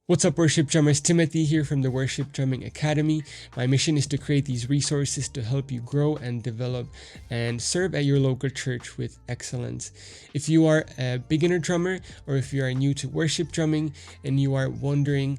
What's up, worship drummers? Timothy here from the Worship Drumming Academy. My mission is to create these resources to help you grow and develop and serve at your local church with excellence. If you are a beginner drummer or if you are new to worship drumming and you are wondering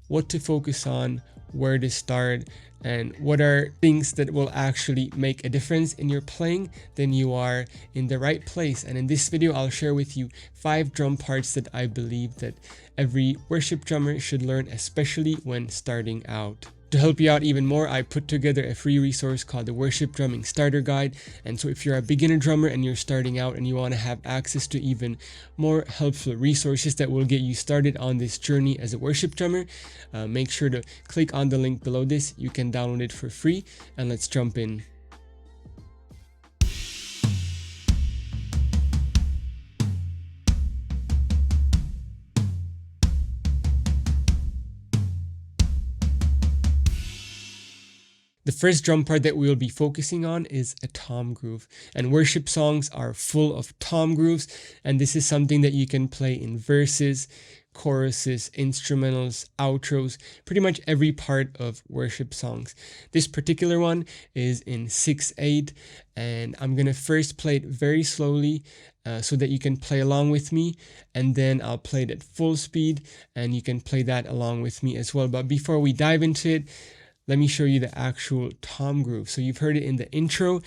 what to focus on, where to start, and what are things that will actually make a difference in your playing, then you are in the right place. And in this video, I'll share with you 5 drum parts that I believe that every worship drummer should learn, especially when starting out. To help you out even more, I put together a free resource called the Worship Drumming Starter Guide. And so if you're a beginner drummer and you're starting out and you want to have access to even more helpful resources that will get you started on this journey as a worship drummer, make sure to click on the link below this. You can download it for free, and let's jump in. The first drum part that we will be focusing on is a tom groove, and worship songs are full of tom grooves, and this is something that you can play in verses, choruses, instrumentals, outros, pretty much every part of worship songs. This particular one is in 6/8, and I'm gonna first play it very slowly so that you can play along with me, and then I'll play it at full speed and you can play that along with me as well. But before we dive into it, let me show you the actual tom groove. So you've heard it in the intro,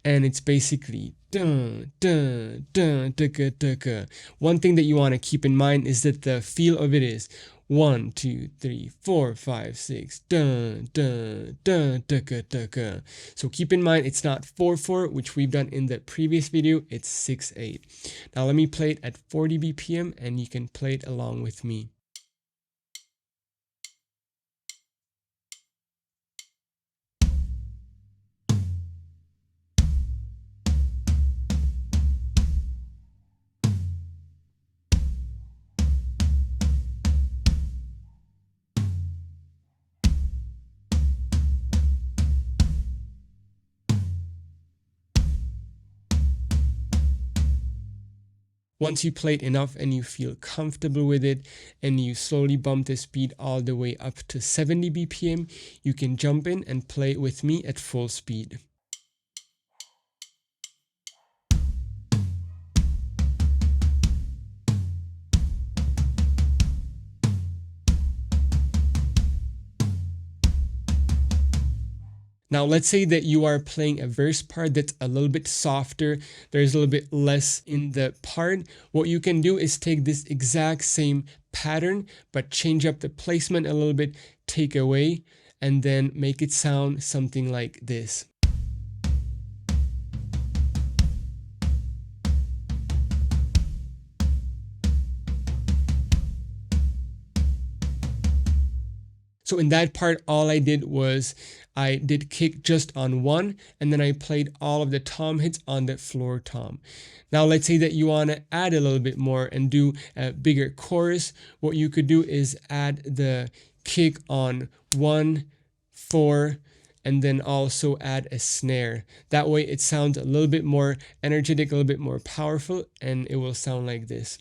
and it's basically dun dun dun dun dun. One thing that you want to keep in mind is that the feel of it is 1 2 3 4 5 6 dun dun dun dun dun. So keep in mind it's not 4/4, which we've done in the previous video. It's 6/8. Now let me play it at 40 BPM, and you can play it along with me. Once you play it enough and you feel comfortable with it and you slowly bump the speed all the way up to 70 BPM, you can jump in and play it with me at full speed. Now let's say that you are playing a verse part that's a little bit softer, there's a little bit less in the part. What you can do is take this exact same pattern but change up the placement a little bit, take away, and then make it sound something like this. So in that part, all I did was I did kick just on one, and then I played all of the tom hits on the floor tom. Now let's say that you want to add a little bit more and do a bigger chorus. What you could do is add the kick on 1, 4, and then also add a snare. That way it sounds a little bit more energetic, a little bit more powerful, and it will sound like this.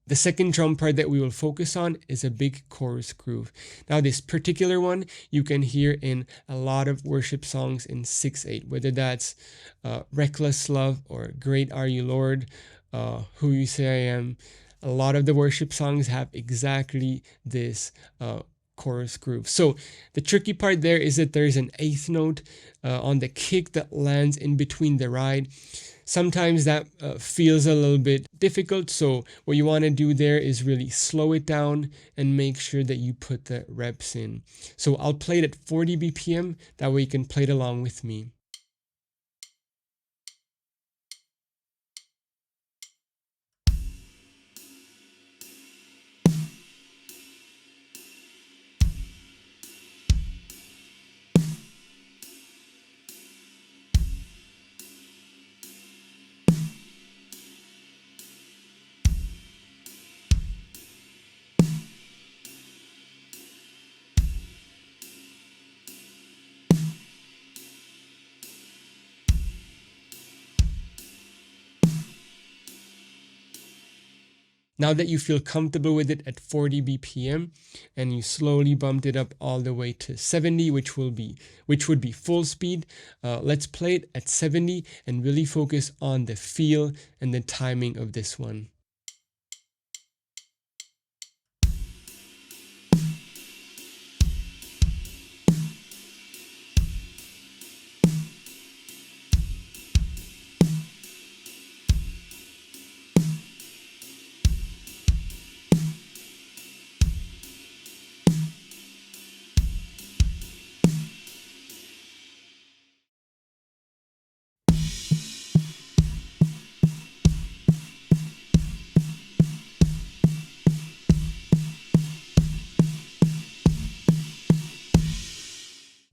The second drum part that we will focus on is a big chorus groove. Now this particular one you can hear in a lot of worship songs in 6/8, whether that's Reckless Love or Great Are You Lord, Who You Say I Am. A lot of the worship songs have exactly this chorus groove. So the tricky part there is that there's an 8th note on the kick that lands in between the ride. Sometimes that feels a little bit difficult, so what you want to do there is really slow it down and make sure that you put the reps in. So I'll play it at 40 BPM, that way you can play it along with me. Now that you feel comfortable with it at 40 BPM and you slowly bumped it up all the way to 70, which would be full speed, let's play it at 70 and really focus on the feel and the timing of this one.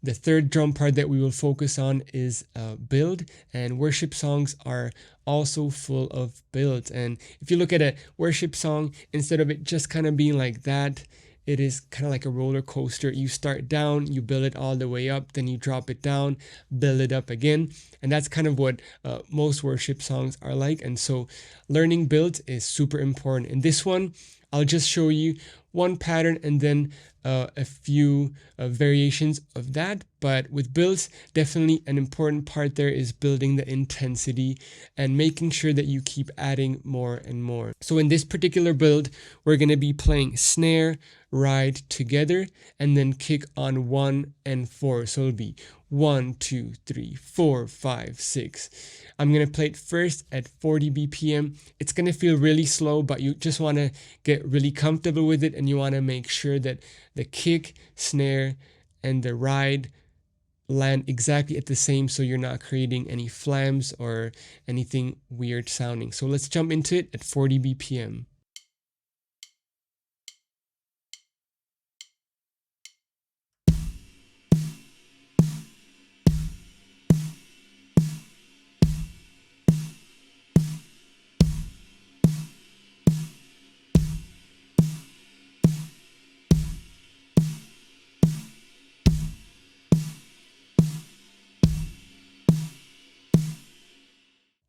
The third drum part that we will focus on is build, and worship songs are also full of builds. And if you look at a worship song, instead of it just kind of being like that, it is kind of like a roller coaster. You start down, you build it all the way up, then you drop it down, build it up again. And that's kind of what most worship songs are like. And so learning builds is super important. In this one, I'll just show you one pattern and then a few variations of that. But with builds, definitely an important part there is building the intensity and making sure that you keep adding more and more. So in this particular build, we're going to be playing snare, ride together, and then kick on 1 and 4. So it'll be 1, 2, 3, 4, 5, 6. I'm going to play it first at 40 BPM. It's going to feel really slow, but you just want to get really comfortable with it, and you want to make sure that the kick, snare, and the ride land exactly at the same, so you're not creating any flams or anything weird sounding. So let's jump into it at 40 BPM.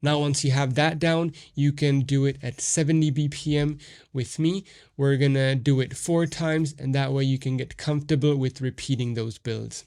Now, once you have that down, you can do it at 70 BPM with me. We're gonna do it 4 times, and that way you can get comfortable with repeating those builds.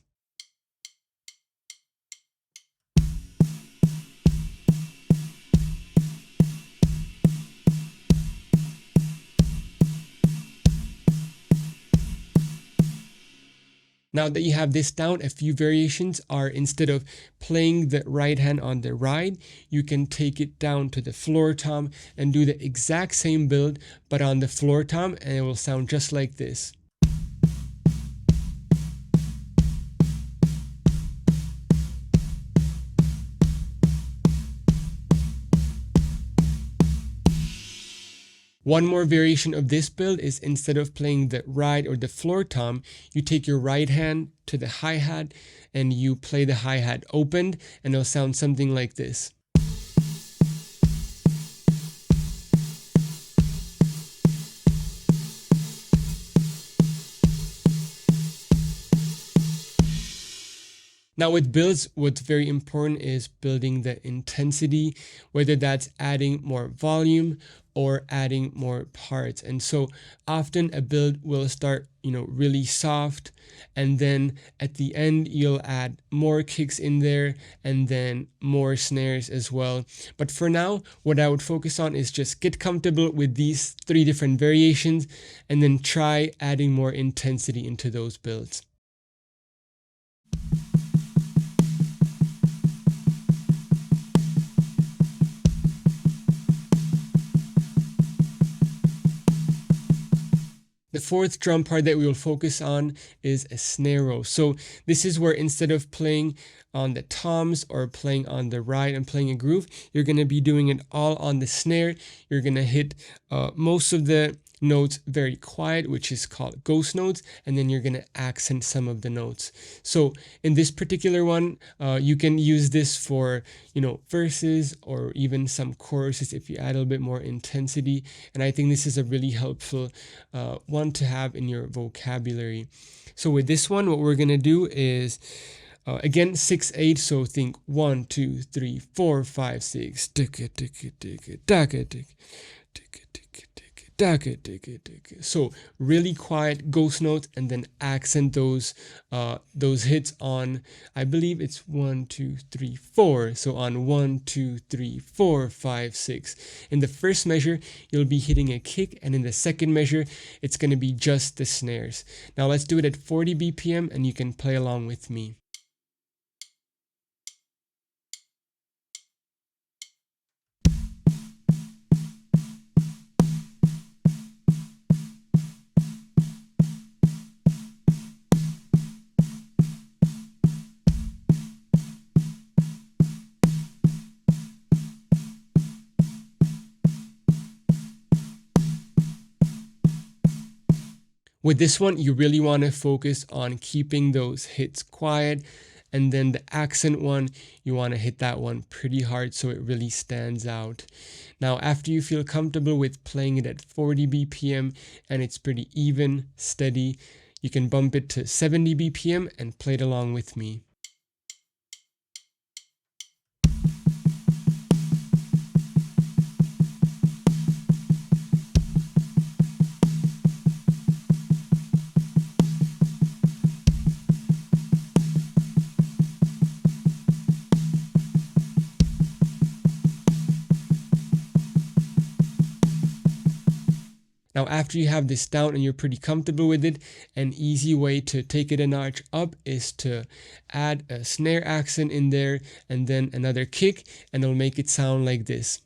Now that you have this down, a few variations are, instead of playing the right hand on the ride, you can take it down to the floor tom and do the exact same build, but on the floor tom, and it will sound just like this. One more variation of this build is, instead of playing the ride or the floor tom, you take your right hand to the hi-hat and you play the hi-hat opened, and it'll sound something like this. Now with builds, what's very important is building the intensity, whether that's adding more volume or adding more parts. And so often a build will start, really soft, and then at the end you'll add more kicks in there and then more snares as well. But for now, what I would focus on is just get comfortable with these 3 different variations and then try adding more intensity into those builds. The fourth drum part that we will focus on is a snare roll. So this is where, instead of playing on the toms or playing on the ride and playing a groove, you're going to be doing it all on the snare. You're going to hit most of the notes very quiet, which is called ghost notes, and then you're going to accent some of the notes. So in this particular one, you can use this for, verses or even some choruses if you add a little bit more intensity. And I think this is a really helpful one to have in your vocabulary. So with this one, what we're going to do is again 6/8, so think 1 2 3 4 5 6. So really quiet ghost notes, and then accent those hits on, I believe it's 1, 2, 3, 4. So on 1, 2, 3, 4, 5, 6. In the first measure, you'll be hitting a kick, and in the second measure, it's going to be just the snares. Now let's do it at 40 BPM, and you can play along with me. With this one, you really want to focus on keeping those hits quiet. And then the accent one, you want to hit that one pretty hard so it really stands out. Now, after you feel comfortable with playing it at 40 BPM and it's pretty even, steady, you can bump it to 70 BPM and play it along with me. Now, after you have this down and you're pretty comfortable with it, an easy way to take it a notch up is to add a snare accent in there and then another kick, and it'll make it sound like this.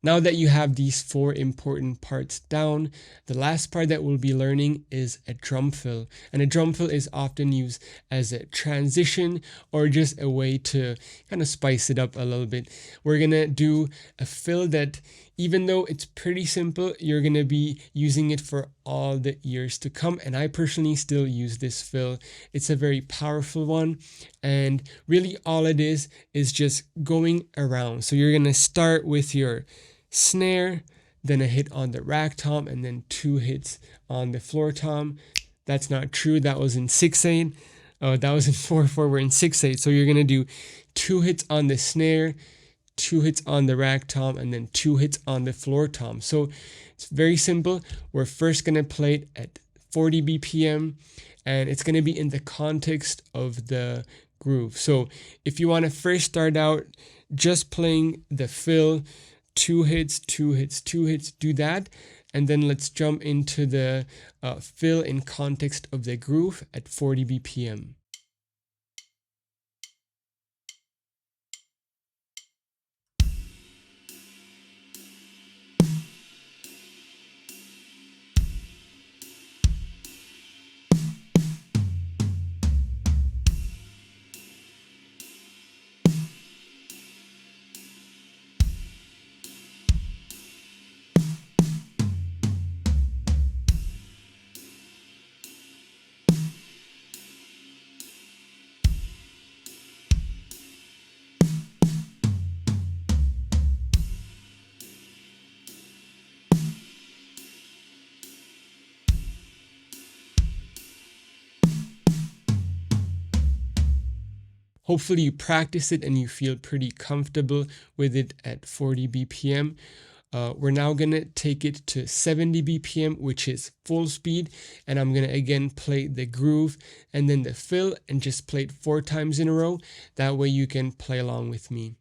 Now that you have these 4 important parts down, the last part that we'll be learning is a drum fill. And a drum fill is often used as a transition or just a way to kind of spice it up a little bit. We're going to do a fill that, even though it's pretty simple, you're going to be using it for all the years to come. And I personally still use this fill. It's a very powerful one. And really all it is just going around. So you're going to start with your snare, then a hit on the rack tom, and then 2 hits on the floor tom. That's not true. That was in 6/8. That was in 4/4. We're in 6/8. So you're gonna do 2 hits on the snare, 2 hits on the rack tom, and then 2 hits on the floor tom. So it's very simple. We're first gonna play it at 40 BPM, and it's gonna be in the context of the groove. So if you want to first start out just playing the fill, 2 hits, 2 hits, 2 hits, do that. And then let's jump into the fill in context of the groove at 40 BPM. Hopefully you practice it and you feel pretty comfortable with it at 40 BPM. We're now going to take it to 70 BPM, which is full speed. And I'm going to again play the groove and then the fill and just play it 4 times in a row. That way you can play along with me.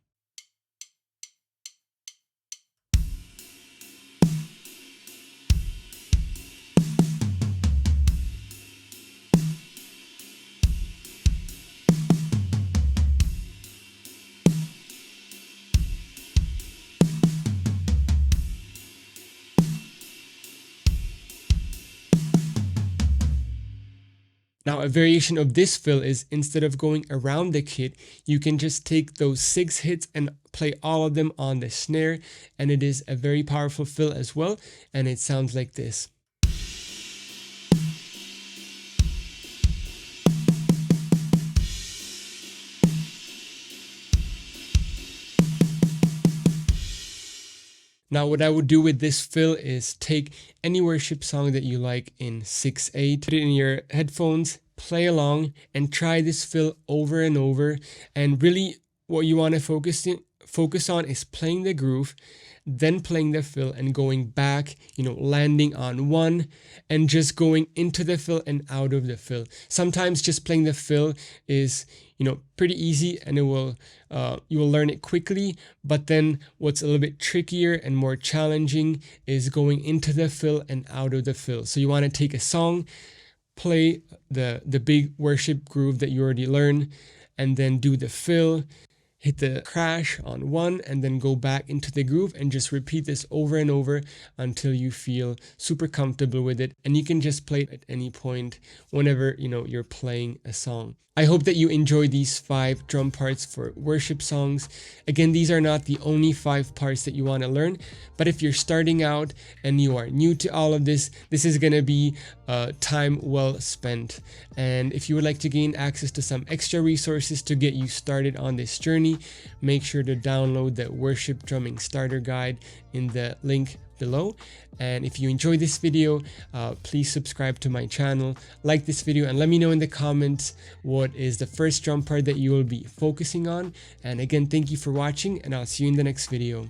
Now, a variation of this fill is instead of going around the kit, you can just take those 6 hits and play all of them on the snare. And it is a very powerful fill as well. And it sounds like this. Now, what I would do with this fill is take any worship song that you like in 6/8, put it in your headphones, play along, and try this fill over and over. And really, what you want to focus on is playing the groove, then playing the fill and going back, landing on one and just going into the fill and out of the fill. Sometimes just playing the fill is, pretty easy, and you will learn it quickly. But then what's a little bit trickier and more challenging is going into the fill and out of the fill. So you want to take a song, play the big worship groove that you already learned, and then do the fill, hit the crash on one, and then go back into the groove, and just repeat this over and over until you feel super comfortable with it. And you can just play it at any point whenever you're playing a song. I hope that you enjoy these 5 drum parts for worship songs. Again, these are not the only 5 parts that you want to learn, but if you're starting out and you are new to all of this, this is going to be time well spent. And if you would like to gain access to some extra resources to get you started on this journey, make sure to download the Worship Drumming Starter Guide in the link below. And if you enjoyed this video, please subscribe to my channel, like this video, and let me know in the comments what is the first drum part that you will be focusing on. And again, thank you for watching, and I'll see you in the next video.